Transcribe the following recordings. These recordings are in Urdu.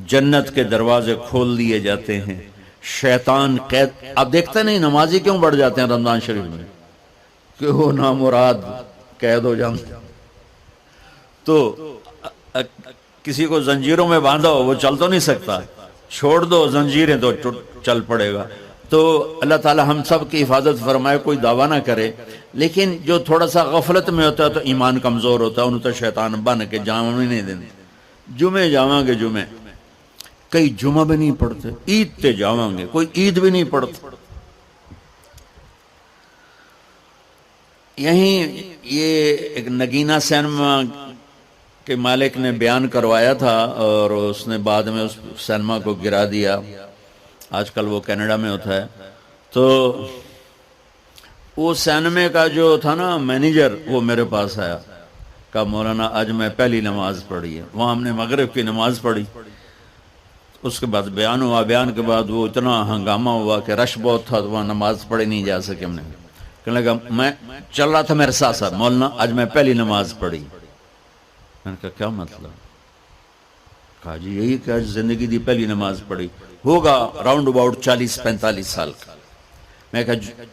جنت کے دروازے کھول دیے جاتے ہیں، شیطان قید. آپ دیکھتے نہیں نمازی کیوں بڑھ جاتے ہیں رمضان شریف میں؟ کہ وہ نامراد قید ہو جاتے. تو کسی کو زنجیروں میں باندھا ہو وہ چل تو نہیں سکتا، چھوڑ دو زنجیریں تو چل پڑے گا. تو اللہ تعالی ہم سب کی حفاظت فرمائے. کوئی دعویٰ نہ کرے، لیکن جو تھوڑا سا غفلت میں ہوتا ہے تو ایمان کمزور ہوتا ہے، انہوں تو شیطان بن کے جامع بھی نہیں دینے. جمعے جاواں گے، جمعے کئی جمعہ بھی نہیں پڑھتے، عید تے جاواں گے کوئی عید بھی نہیں پڑھتے. یہیں یہ ایک نگینہ سینما کے مالک نے بیان کروایا تھا اور اس نے بعد میں اس سینما کو گرا دیا. آج کل وہ کینیڈا میں ہوتا ہے. تو وہ سینمے کا جو تھا نا مینیجر، وہ میرے پاس آیا، کہا مولانا آج میں پہلی نماز پڑھی ہے. وہاں ہم نے مغرب کی نماز پڑھی. اس کے بعد بیان ہوا، بیان کے بعد وہ اتنا ہنگامہ ہوا کہ رش بہت تھا تو وہاں نماز پڑھی نہیں جا سکے. ہم نے کہنے لگا، میں چل رہا تھا میرے ساتھ ساتھ، مولانا آج میں پہلی نماز پڑھی. میں نے کہا کیا مطلب؟ کہا جی یہی کہ آج زندگی دی پہلی نماز پڑھی. ہوگا راؤنڈ اباؤٹ 40-45 سال کا. میں کہا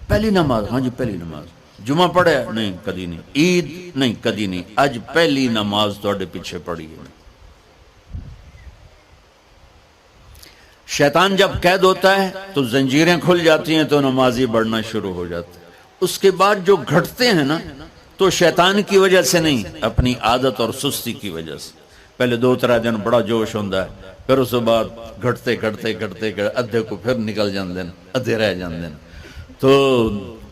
پہلی نماز؟ ہاں جی پہلی نماز. جمعہ پڑھے؟ نہیں کدی نہیں. عید؟ نہیں کدی نہیں. آج پہلی نماز تواڈے پیچھے پڑھی ہے. شیطان جب قید ہوتا ہے تو زنجیریں کھل جاتی ہیں تو نمازی بڑھنا شروع ہو جاتے ہیں. اس کے بعد جو گھٹتے ہیں نا تو شیطان کی وجہ سے نہیں، اپنی عادت اور سستی کی وجہ سے. پہلے 2-3 دن بڑا جوش ہوتا ہے، پھر اس کے بعد گھٹتے ادھے کو پھر نکل جاندے ہیں، ادھے رہ جاندے ہیں. تو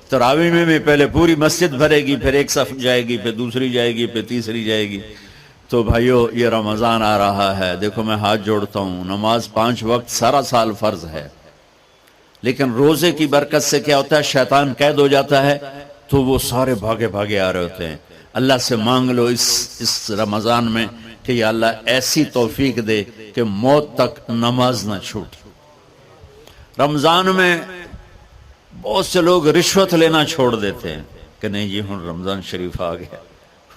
تراویح میں بھی پہلے پوری مسجد بھرے گی، پھر ایک صف جائے گی، پھر دوسری جائے گی، پھر تیسری جائے گی. تو بھائیو یہ رمضان آ رہا ہے، دیکھو میں ہاتھ جوڑتا ہوں، نماز 5 وقت سارا سال فرض ہے، لیکن روزے کی برکت سے کیا ہوتا ہے؟ شیطان قید ہو جاتا ہے تو وہ سارے بھاگے آ رہے ہوتے ہیں. اللہ سے مانگ لو اس رمضان میں کہ یا اللہ ایسی توفیق دے کہ موت تک نماز نہ چھوٹ. رمضان میں بہت سے لوگ رشوت لینا چھوڑ دیتے ہیں کہ نہیں جی ہن رمضان شریف آ گیا.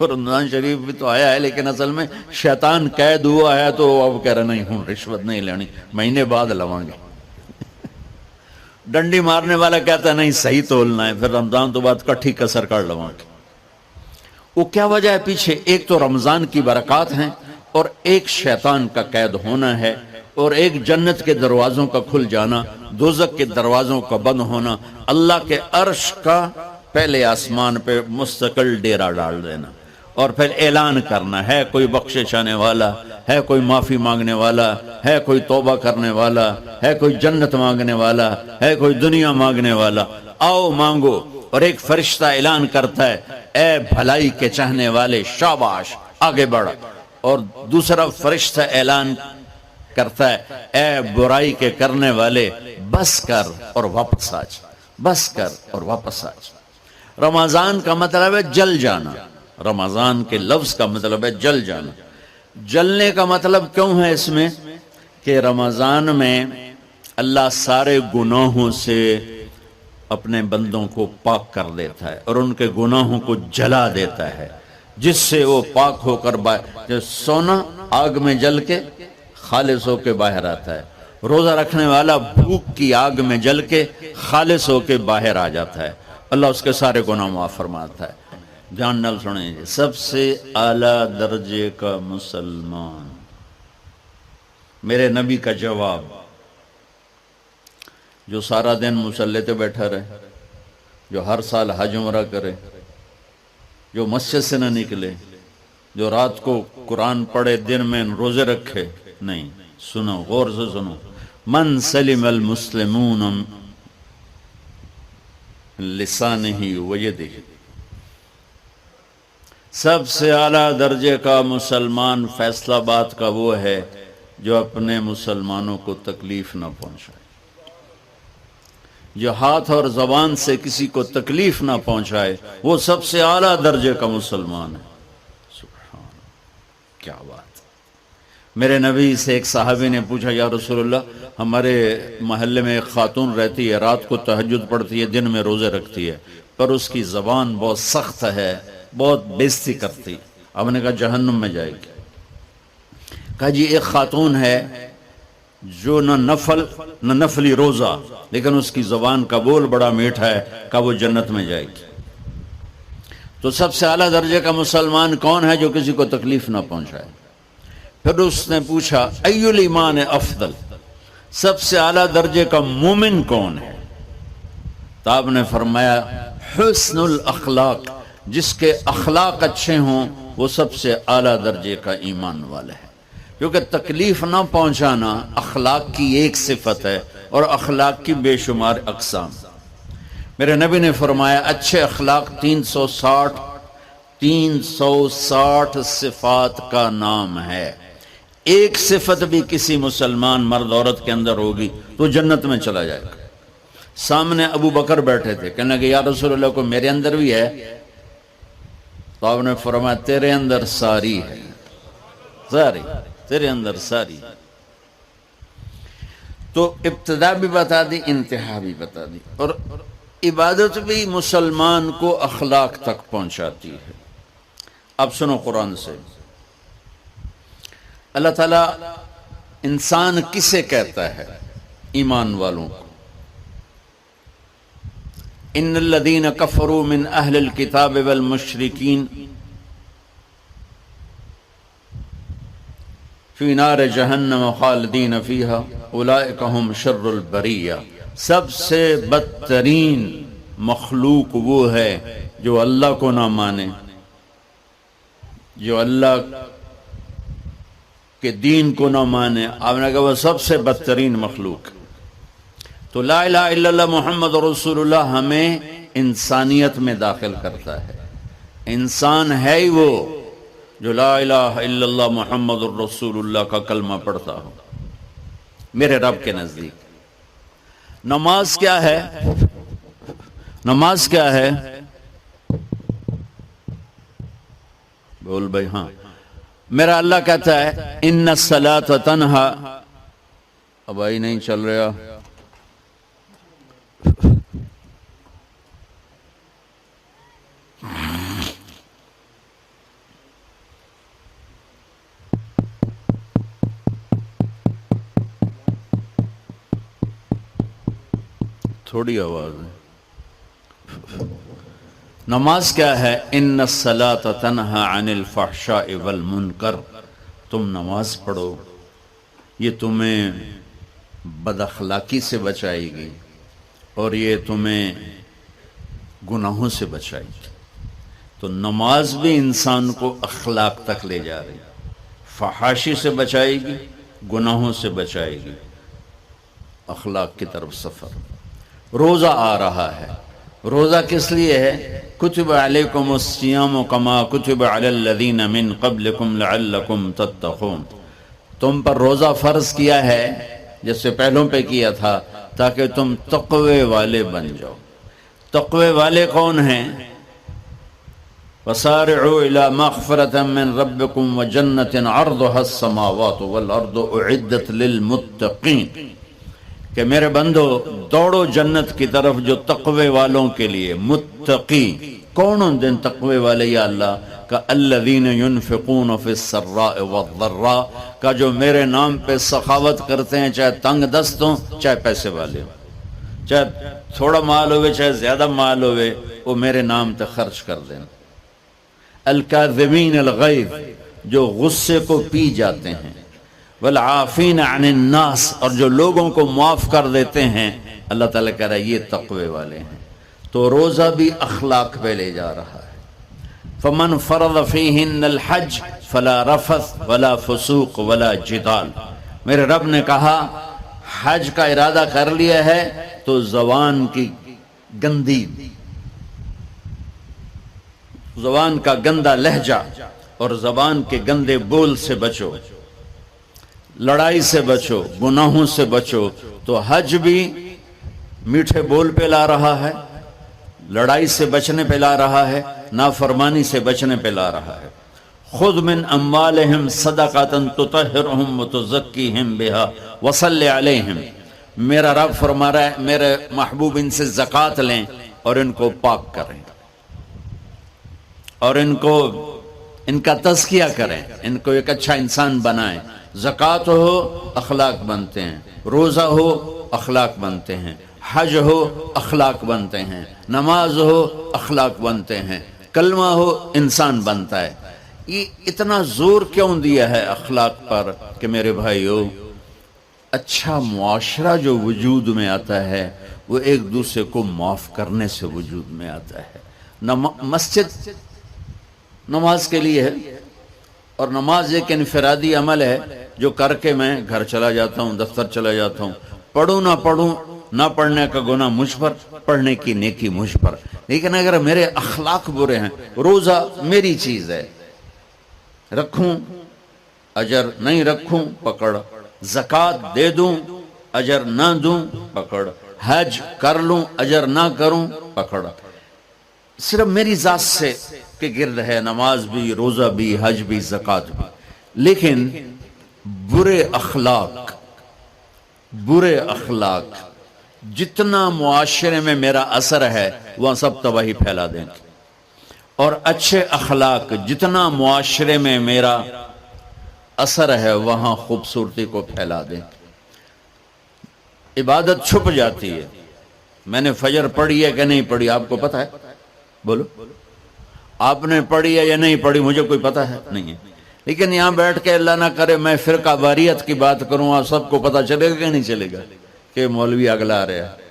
رمضان شریف بھی تو آیا ہے، لیکن اصل میں شیطان قید ہوا ہے تو اب کہہ رہے نہیں ہوں رشوت نہیں لینی، مہینے بعد لواں گے. ڈنڈی مارنے والا کہتا ہے نہیں صحیح تولنا ہے، پھر رمضان تو بعد کٹھی کسر کر لواں گے. وہ کیا وجہ ہے پیچھے؟ ایک تو رمضان کی برکات ہیں، اور ایک شیطان کا قید ہونا ہے، اور ایک جنت کے دروازوں کا کھل جانا، دوزخ کے دروازوں کا بند ہونا، اللہ کے عرش کا پہلے آسمان پہ مستقل ڈیرا ڈال دینا، اور پھر اعلان کرنا ہے کوئی بخشش آنے والا ہے، کوئی معافی مانگنے والا ہے، کوئی توبہ کرنے والا ہے، کوئی جنت مانگنے والا ہے، کوئی دنیا مانگنے والا، آؤ مانگو. اور ایک فرشتہ اعلان کرتا ہے اے بھلائی کے چاہنے والے شاباش آگے بڑھ، اور دوسرا فرشتہ اعلان کرتا ہے اے برائی کے کرنے والے بس کر اور واپس آ جا، بس کر اور واپس آ جا. رمضان کا مطلب ہے جل جانا. رمضان کے لفظ کا مطلب ہے جل جانا. جلنے کا مطلب کیوں ہے اس میں؟ کہ رمضان میں اللہ سارے گناہوں سے اپنے بندوں کو پاک کر دیتا ہے اور ان کے گناہوں کو جلا دیتا ہے، جس سے وہ پاک ہو کر جو سونا آگ میں جل کے خالص ہو کے باہر آتا ہے، روزہ رکھنے والا بھوک کی آگ میں جل کے خالص ہو کے باہر آ جاتا ہے، اللہ اس کے سارے گناہ معاف فرماتا ہے. جان نال سنیں جی، سب سے اعلیٰ درجے کا مسلمان، میرے نبی کا جواب، جو سارا دن مصلی پہ بیٹھا رہے، جو ہر سال حج عمرہ کرے، جو مسجد سے نہ نکلے، جو رات کو قرآن پڑھے، دن میں روزے رکھے. نہیں، سنو غور سے سنو. من سلم المسلمون لسانہ ویدہ، سب سے اعلیٰ درجے کا مسلمان فیصلہ بات کا وہ ہے جو اپنے مسلمانوں کو تکلیف نہ پہنچائے، جو ہاتھ اور زبان سے کسی کو تکلیف نہ پہنچائے، وہ سب سے اعلیٰ درجے کا مسلمان ہے. سبحان اللہ، کیا بات. میرے نبی سے ایک صحابی نے پوچھا یا رسول اللہ، ہمارے محلے میں ایک خاتون رہتی ہے، رات کو تہجد پڑھتی ہے، دن میں روزے رکھتی ہے، پر اس کی زبان بہت سخت ہے، بہت بےزتی کرتی. آپ نے کہا جہنم میں جائے گی. کہا جی ایک خاتون ہے جو نہ نفلی روزہ، لیکن اس کی زبان کا بول بڑا میٹھا ہے، کہ وہ جنت میں جائے گی۔ تو سب سے اعلیٰ درجے کا مسلمان کون ہے؟ جو کسی کو تکلیف نہ پہنچائے۔ پھر اس نے پوچھا ای الایمان افضل، سب سے اعلیٰ درجے کا مومن کون ہے؟ تو آپ نے فرمایا حسن الاخلاق، جس کے اخلاق اچھے ہوں وہ سب سے اعلیٰ درجے کا ایمان والا ہے۔ کیونکہ تکلیف نہ پہنچانا اخلاق کی ایک صفت ہے، اور اخلاق کی بے شمار اقسام۔ میرے نبی نے فرمایا اچھے اخلاق 360 صفات کا نام ہے۔ ایک صفت بھی کسی مسلمان مرد عورت کے اندر ہوگی تو جنت میں چلا جائے گا۔ سامنے ابو بکر بیٹھے تھے، کہنے لگے یا رسول اللہ کو میرے اندر بھی ہے؟ تو آپ نے فرمایا تیرے اندر ساری ہے، ساری تیرے اندر ساری۔ تو ابتدا بھی بتا دی، انتہا بھی بتا دی، اور عبادت بھی مسلمان کو اخلاق تک پہنچاتی ہے۔ اب سنو قرآن سے، اللہ تعالیٰ انسان کسے کہتا ہے؟ ایمان والوں کو۔ ان الذین کفروا من اہل الکتاب والمشرکین فی نار جہنم خالدین فیہا اولئک ہم شر البریہ۔ سب سے بدترین مخلوق وہ ہے جو اللہ کو نہ مانے، جو اللہ کے دین کو نہ مانے۔ آپ نے کہا وہ سب سے بدترین مخلوق۔ تو لا الہ الا اللہ محمد رسول اللہ ہمیں انسانیت میں داخل کرتا ہے۔ انسان ہے ہی وہ جو لا الہ الا اللہ محمد رسول اللہ کا کلمہ پڑھتا ہو میرے رب کے نزدیک۔ نماز کیا ہے؟ نماز کیا ہے؟ بول بھائی ہاں۔ میرا اللہ کہتا ہے ان الصلاۃ تنہا، اب آئی نہیں چل رہا، تھوڑی آواز ہے۔ نماز کیا ہے؟ ان الصلاۃ تنہا عن الفحشاء والمنکر، تم نماز پڑھو، یہ تمہیں بد اخلاقی سے بچائے گی اور یہ تمہیں گناہوں سے بچائے گی۔ تو نماز بھی انسان کو اخلاق تک لے جا رہی، فحاشی سے بچائے گی، گناہوں سے بچائے گی، اخلاق کی طرف سفر۔ روزہ آ رہا ہے، روزہ کس لیے ہے؟ کتب علیکم الصیام کما کتب علی الذین من قبلکم لعلکم تتقون، تم پر روزہ فرض کیا ہے جیسے پہلوں پہ کیا تھا تاکہ تم تقوی والے بن جاؤ۔ تقوی والے کون ہیں؟ وسارعوا الی مغفرۃ من ربکم وجنۃ عرضها السماوات والارض اعدت للمتقین، کہ میرے بندو دوڑو جنت کی طرف جو تقوی والوں کے لیے۔ متقی کون ان دن تقوی والے یا اللہ کا؟ الذین ينفقون فی السراء والضراء، کا جو میرے نام پہ سخاوت کرتے ہیں، چاہے تنگ دست ہوں چاہے پیسے والے ہوں، چاہے تھوڑا مال ہوئے چاہے زیادہ مال ہوئے، وہ میرے نام پہ خرچ کر دیں۔ الکاظمین الغیظ، جو غصے کو پی جاتے ہیں، والعافین عن الناس، اور جو لوگوں کو معاف کر دیتے ہیں، اللہ تعالیٰ کہہ رہا ہے یہ تقوی والے ہیں۔ تو روزہ بھی اخلاق پہ لے جا رہا ہے۔ فمن فرض فیہن الحج فلا رفث ولا فسوق ولا جدال، میرے رب نے کہا حج کا ارادہ کر لیا ہے تو زبان کی گندی، زبان کا گندا لہجہ اور زبان کے گندے بول سے بچو، لڑائی سے بچو، گناہوں سے بچو۔ تو حج بھی میٹھے بول پہ لا رہا ہے، لڑائی سے بچنے پہ لا رہا ہے، نافرمانی سے بچنے پہ لا رہا ہے۔ خذ من اموالہم صدقۃ تطہرہم وتزکیہم بہا وصلی علیہم، میرا رب فرما رہا ہے میرے محبوب ان سے زکوٰۃ لیں اور ان کو پاک کریں اور ان کا تزکیہ کریں، ان کو ایک اچھا انسان بنائیں۔ زکوٰۃ ہو اخلاق بنتے ہیں، روزہ ہو اخلاق بنتے ہیں، حج ہو اخلاق بنتے ہیں، نماز ہو اخلاق بنتے ہیں، کلمہ ہو انسان بنتا ہے۔ یہ اتنا زور کیوں دیا ہے اخلاق پر کہ میرے بھائیو، اچھا معاشرہ جو وجود میں آتا ہے وہ ایک دوسرے کو معاف کرنے سے وجود میں آتا ہے۔ مسجد نماز کے لیے ہے، اور نماز ایک انفرادی عمل ہے جو کر کے میں گھر چلا جاتا ہوں، دفتر چلا جاتا ہوں، پڑھوں نہ پڑھوں، نہ پڑھنے کا گناہ مجھ پر، پڑھنے کی نیکی مجھ پر۔ لیکن اگر میرے اخلاق برے ہیں، روزہ میری چیز ہے، رکھوں اجر، نہیں رکھوں پکڑ، زکوٰۃ دے دوں اجر نہ دوں پکڑ، حج کر لوں اجر نہ کروں پکڑ، صرف میری ذات سے کے گرد ہے، نماز بھی، روزہ بھی، حج بھی، زکوٰۃ بھی۔ لیکن برے اخلاق جتنا معاشرے میں میرا اثر ہے وہاں سب تباہی پھیلا دیں گے، اور اچھے اخلاق جتنا معاشرے میں میرا اثر ہے وہاں خوبصورتی کو پھیلا دیں گے۔ عبادت چھپ جاتی ہے۔ میں نے فجر پڑھی ہے کہ نہیں پڑھی آپ کو پتہ ہے؟ بولو، آپ نے پڑھی ہے یا نہیں پڑھی مجھے کوئی پتہ ہے نہیں ہے۔ لیکن یہاں بیٹھ کے اللہ نہ کرے میں فرقہ واریت کی بات کروں، آپ سب کو پتہ چلے گا کہ نہیں چلے گا کہ مولوی اگلا رہا ہے؟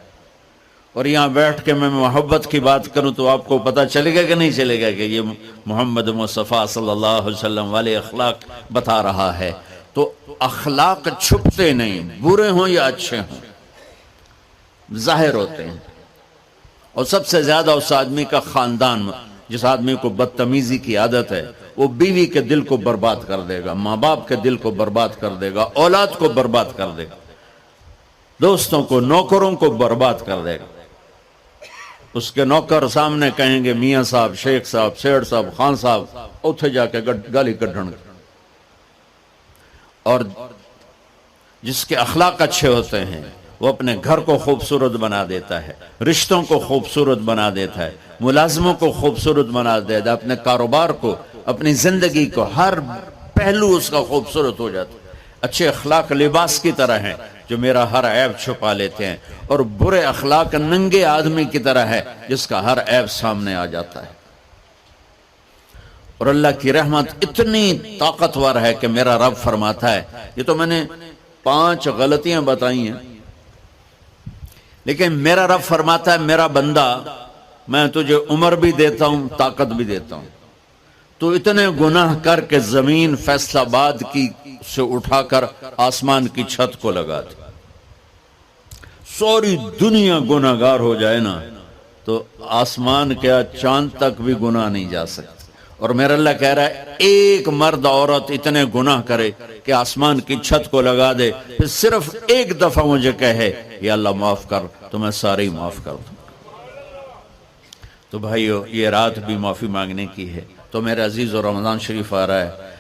اور یہاں بیٹھ کے میں محبت کی بات کروں تو آپ کو پتہ چلے گا کہ نہیں چلے گا کہ یہ محمد مصطفیٰ صلی اللہ علیہ وسلم والے اخلاق بتا رہا ہے؟ تو اخلاق چھپتے نہیں، برے ہوں یا اچھے ہوں، ظاہر ہوتے ہیں۔ اور سب سے زیادہ اس آدمی کا خاندان، جس آدمی کو بدتمیزی کی عادت ہے، وہ بیوی کے دل کو برباد کر دے گا، ماں باپ کے دل کو برباد کر دے گا، اولاد کو برباد کر دے گا، دوستوں کو، نوکروں کو برباد کر دے گا۔ اس کے نوکر سامنے کہیں گے میاں صاحب، شیخ صاحب، سیٹھ صاحب، خان صاحب، اتھے جا کے گالی کڈھن گے۔ اور جس کے اخلاق اچھے ہوتے ہیں وہ اپنے گھر کو خوبصورت بنا دیتا ہے، رشتوں کو خوبصورت بنا دیتا ہے، ملازموں کو خوبصورت بنا دیتا ہے، اپنے کاروبار کو، اپنی زندگی کو، ہر پہلو اس کا خوبصورت ہو جاتا ہے۔ اچھے اخلاق لباس کی طرح ہیں جو میرا ہر عیب چھپا لیتے ہیں، اور برے اخلاق ننگے آدمی کی طرح ہے جس کا ہر عیب سامنے آ جاتا ہے۔ اور اللہ کی رحمت اتنی طاقتور ہے کہ میرا رب فرماتا ہے، یہ تو میں نے 5 غلطیاں بتائی ہیں، لیکن میرا رب فرماتا ہے میرا بندہ میں تجھے عمر بھی دیتا ہوں، طاقت بھی دیتا ہوں، تو اتنے گناہ کر کے زمین فیصل آباد کی سے اٹھا کر آسمان کی چھت کو لگا دے، ساری دنیا گناہ گار ہو جائے نا تو آسمان کیا چاند تک بھی گناہ نہیں جا سکتے۔ اور میرا اللہ کہہ رہا ہے ایک مرد عورت اتنے گناہ کرے کہ آسمان کی چھت کو لگا دے، پھر صرف ایک دفعہ مجھے کہے یا اللہ معاف کر، تو میں سارے ہی معاف کر دوں۔ تو بھائیو یہ رات بھی معافی مانگنے کی ہے۔ تو میرے عزیز، اور رمضان شریف آ رہا ہے،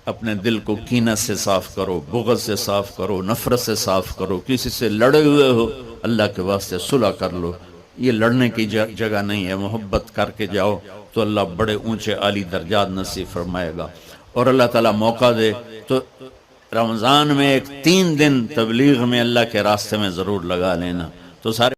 اپنے دل کو کینہ سے صاف کرو، بغض سے صاف کرو، نفرت سے صاف کرو، کسی سے لڑے ہوئے ہو اللہ کے واسطے صلح کر لو۔ یہ لڑنے کی جگہ نہیں ہے، محبت کر کے جاؤ تو اللہ بڑے اونچے عالی درجات نصیب فرمائے گا۔ اور اللہ تعالیٰ موقع دے تو رمضان میں ایک 3 دن تبلیغ میں اللہ کے راستے میں ضرور لگا لینا۔ تو سارے